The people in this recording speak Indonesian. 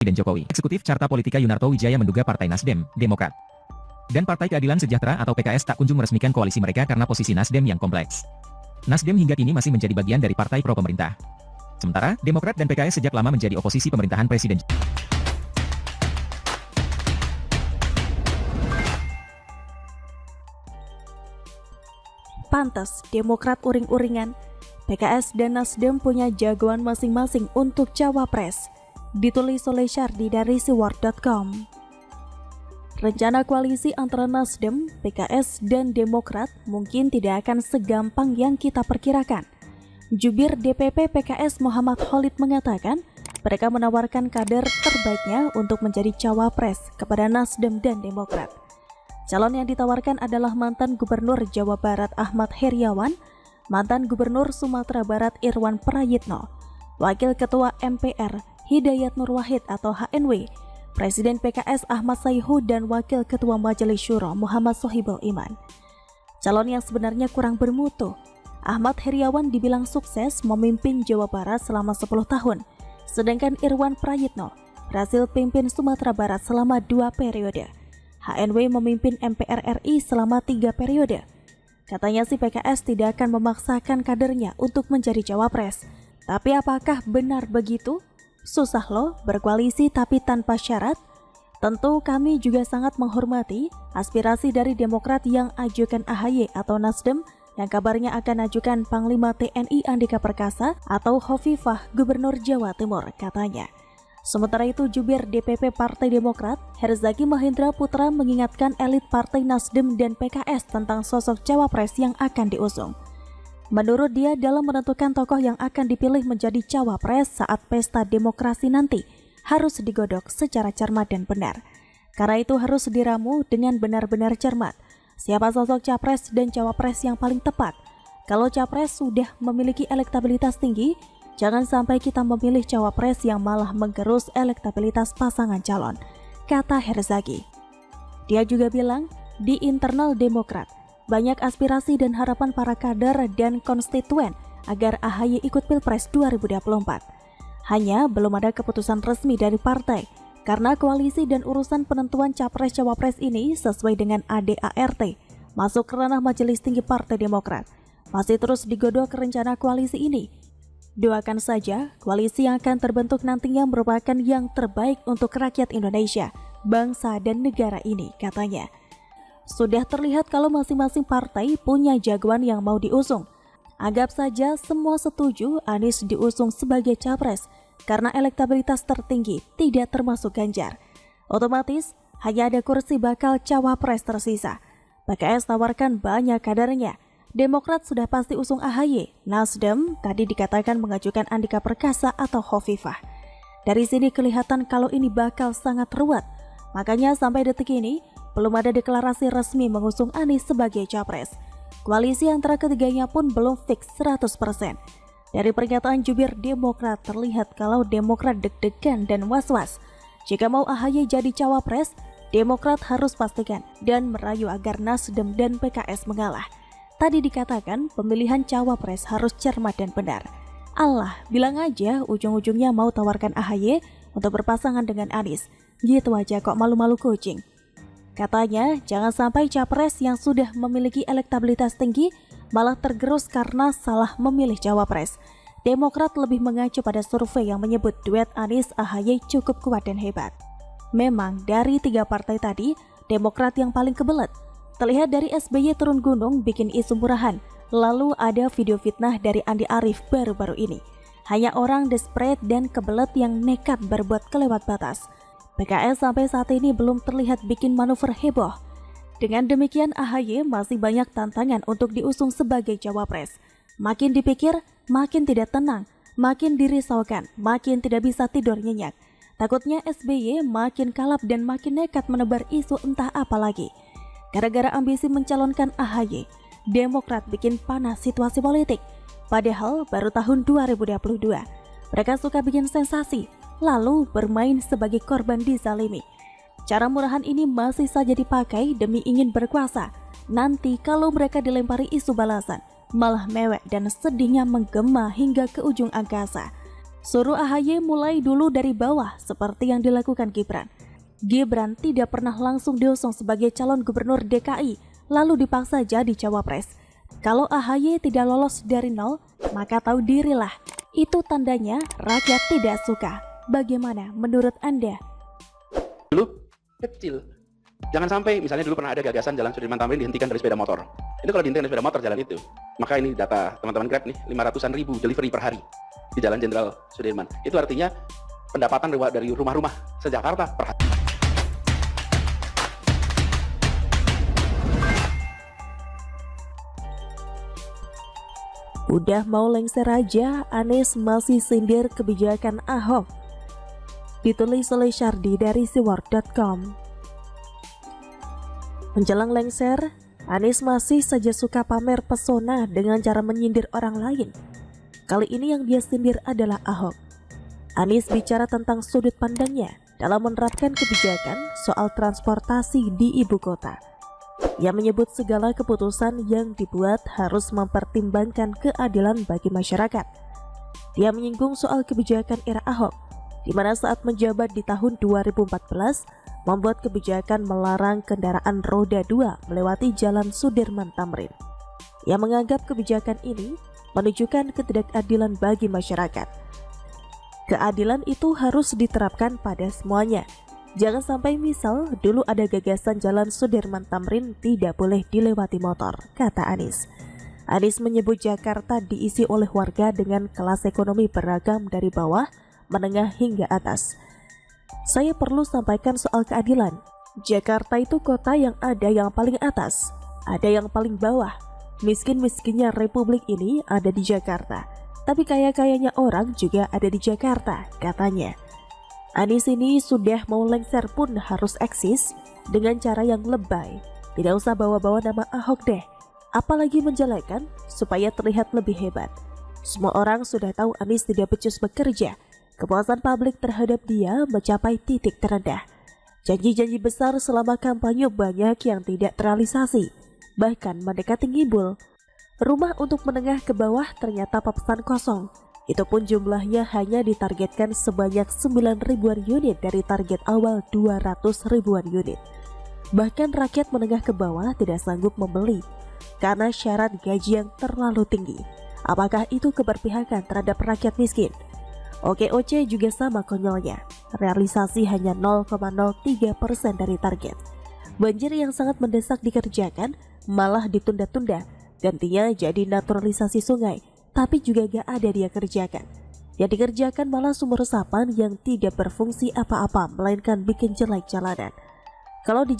Presiden Jokowi. Eksekutif Carta Politika Yunarto Wijaya menduga Partai Nasdem, Demokrat, dan Partai Keadilan Sejahtera atau PKS tak kunjung meresmikan koalisi mereka karena posisi Nasdem yang kompleks. Nasdem hingga kini masih menjadi bagian dari partai pro pemerintah. Sementara, Demokrat dan PKS sejak lama menjadi oposisi pemerintahan Presiden. Pantas, Demokrat uring-uringan, PKS dan Nasdem punya jagoan masing-masing untuk cawapres. Ditulis oleh Syardi dari siwar.com. Rencana koalisi antara Nasdem, PKS, dan Demokrat mungkin tidak akan segampang yang kita perkirakan. Jubir DPP PKS Muhammad Khalid mengatakan, mereka menawarkan kader terbaiknya untuk menjadi cawapres kepada Nasdem dan Demokrat. Calon yang ditawarkan adalah mantan Gubernur Jawa Barat Ahmad Heriawan, mantan Gubernur Sumatera Barat Irwan Prayitno, Wakil Ketua MPR Hidayat Nur Wahid atau HNW, Presiden PKS Ahmad Sayhu, dan Wakil Ketua Majelis Syuro Muhammad Sohibul Iman. Calon yang sebenarnya kurang bermutu. Ahmad Heriawan dibilang sukses memimpin Jawa Barat selama 10 tahun, sedangkan Irwan Prayitno berhasil pimpin Sumatera Barat selama 2 periode. HNW memimpin MPR RI selama 3 periode. Katanya si PKS tidak akan memaksakan kadernya untuk menjadi cawapres. Tapi apakah benar begitu? Susah loh berkoalisi tapi tanpa syarat. Tentu kami juga sangat menghormati aspirasi dari Demokrat yang ajukan AHY atau Nasdem yang kabarnya akan ajukan Panglima TNI Andika Perkasa atau Hovifah Gubernur Jawa Timur, katanya. Sementara itu, jubir DPP Partai Demokrat, Herzaki Mahendra Putra, mengingatkan elit Partai Nasdem dan PKS tentang sosok cawapres yang akan diusung. Menurut dia, dalam menentukan tokoh yang akan dipilih menjadi cawapres saat pesta demokrasi nanti, harus digodok secara cermat dan benar. Karena itu harus diramu dengan benar-benar cermat. Siapa sosok capres dan cawapres yang paling tepat? Kalau capres sudah memiliki elektabilitas tinggi, jangan sampai kita memilih cawapres yang malah menggerus elektabilitas pasangan calon, kata Herzaki. Dia juga bilang, di internal Demokrat, banyak aspirasi dan harapan para kader dan konstituen agar AHY ikut Pilpres 2024. Hanya belum ada keputusan resmi dari partai, karena koalisi dan urusan penentuan capres-cawapres ini sesuai dengan ADART, masuk ranah Majelis Tinggi Partai Demokrat. Masih terus digodok rencana koalisi ini. Doakan saja koalisi yang akan terbentuk nantinya merupakan yang terbaik untuk rakyat Indonesia, bangsa dan negara ini, katanya. Sudah terlihat kalau masing-masing partai punya jagoan yang mau diusung. Anggap saja semua setuju Anies diusung sebagai capres karena elektabilitas tertinggi tidak termasuk Ganjar. Otomatis hanya ada kursi bakal cawapres tersisa. PKS tawarkan banyak kadernya. Demokrat sudah pasti usung AHY. Nasdem tadi dikatakan mengajukan Andika Perkasa atau Hovifah. Dari sini kelihatan kalau ini bakal sangat ruwet. Makanya sampai detik ini belum ada deklarasi resmi mengusung Anies sebagai capres. Koalisi antara ketiganya pun belum fix 100%. Dari pernyataan jubir Demokrat terlihat kalau Demokrat deg-degan dan was-was. Jika mau AHY jadi cawapres, Demokrat harus pastikan dan merayu agar Nasdem dan PKS mengalah. Tadi dikatakan pemilihan cawapres harus cermat dan benar. Allah, bilang aja ujung-ujungnya mau tawarkan AHY untuk berpasangan dengan Anies. Gitu aja kok malu-malu kucing. Katanya, jangan sampai capres yang sudah memiliki elektabilitas tinggi malah tergerus karena salah memilih cawapres. Demokrat lebih mengacu pada survei yang menyebut duet Anies-AHY cukup kuat dan hebat. Memang dari 3 partai tadi, Demokrat yang paling kebelet. Terlihat dari SBY turun gunung bikin isu murahan, lalu ada video fitnah dari Andi Arief baru-baru ini. Hanya orang desperate dan kebelet yang nekat berbuat kelewat batas. PKS sampai saat ini belum terlihat bikin manuver heboh. Dengan demikian AHY masih banyak tantangan untuk diusung sebagai cawapres. Makin dipikir, makin tidak tenang, makin dirisaukan, makin tidak bisa tidur nyenyak. Takutnya SBY makin kalap dan makin nekat menebar isu entah apa lagi. Gara-gara ambisi mencalonkan AHY, Demokrat bikin panas situasi politik. Padahal baru tahun 2022. Mereka suka bikin sensasi, lalu bermain sebagai korban dizalimi. Cara murahan ini masih saja dipakai demi ingin berkuasa. Nanti kalau mereka dilempari isu balasan, malah mewek dan sedihnya menggema hingga ke ujung angkasa. Suruh AHY mulai dulu dari bawah seperti yang dilakukan Gibran. Gibran tidak pernah langsung diusung sebagai calon gubernur DKI lalu dipaksa jadi cawapres. Kalau AHY tidak lolos dari nol, maka tahu dirilah. Itu tandanya rakyat tidak suka. Bagaimana menurut Anda? Dulu kecil. Jangan sampai misalnya dulu pernah ada gagasan jalan Sudirman Tamrin dihentikan dari sepeda motor. Itu kalau dihentikan dari sepeda motor jalan itu, maka ini data teman-teman Grab nih, 500-an ribu delivery per hari di Jalan Jenderal Sudirman. Itu artinya pendapatan dari rumah-rumah se-Jakarta per hari. Udah mau lengser aja, Anies masih sindir kebijakan Ahok. Ditulis oleh Syardi dari siwar.com. Menjelang lengser, Anies masih saja suka pamer pesona dengan cara menyindir orang lain. Kali ini yang dia sindir adalah Ahok. Anies bicara tentang sudut pandangnya dalam menerapkan kebijakan soal transportasi di ibu kota. Ia menyebut segala keputusan yang dibuat harus mempertimbangkan keadilan bagi masyarakat. Dia menyinggung soal kebijakan era Ahok, di mana saat menjabat di tahun 2014, membuat kebijakan melarang kendaraan roda 2 melewati Jalan Sudirman Tamrin. Ia menganggap kebijakan ini menunjukkan ketidakadilan bagi masyarakat. Keadilan itu harus diterapkan pada semuanya. Jangan sampai misal dulu ada gagasan Jalan Sudirman Tamrin tidak boleh dilewati motor, kata Anies. Anies menyebut Jakarta diisi oleh warga dengan kelas ekonomi beragam dari bawah, menengah hingga atas. Saya perlu sampaikan soal keadilan. Jakarta itu kota yang ada yang paling atas, ada yang paling bawah. Miskin-miskinnya republik ini ada di Jakarta, tapi kaya-kayanya orang juga ada di Jakarta, katanya. Anies ini sudah mau lengser pun harus eksis dengan cara yang lebay. Tidak usah bawa-bawa nama Ahok deh, apalagi menjelekan supaya terlihat lebih hebat. Semua orang sudah tahu Anies tidak becus bekerja. Kepuasan publik terhadap dia mencapai titik terendah. Janji-janji besar selama kampanye banyak yang tidak terrealisasi, bahkan mendekati ngibul. Rumah untuk menengah ke bawah ternyata papasan kosong. Itu pun jumlahnya hanya ditargetkan sebanyak 9 ribuan unit dari target awal 200 ribuan unit. Bahkan rakyat menengah ke bawah tidak sanggup membeli karena syarat gaji yang terlalu tinggi. Apakah itu keberpihakan terhadap rakyat miskin? OKOC juga sama konyolnya. Realisasi hanya 0,03% dari target. Banjir yang sangat mendesak dikerjakan malah ditunda-tunda. Gantinya jadi naturalisasi sungai, tapi juga gak ada dia kerjakan. Yang dikerjakan malah sumur resapan yang tidak berfungsi apa-apa, melainkan bikin jelek jalanan. Kalau di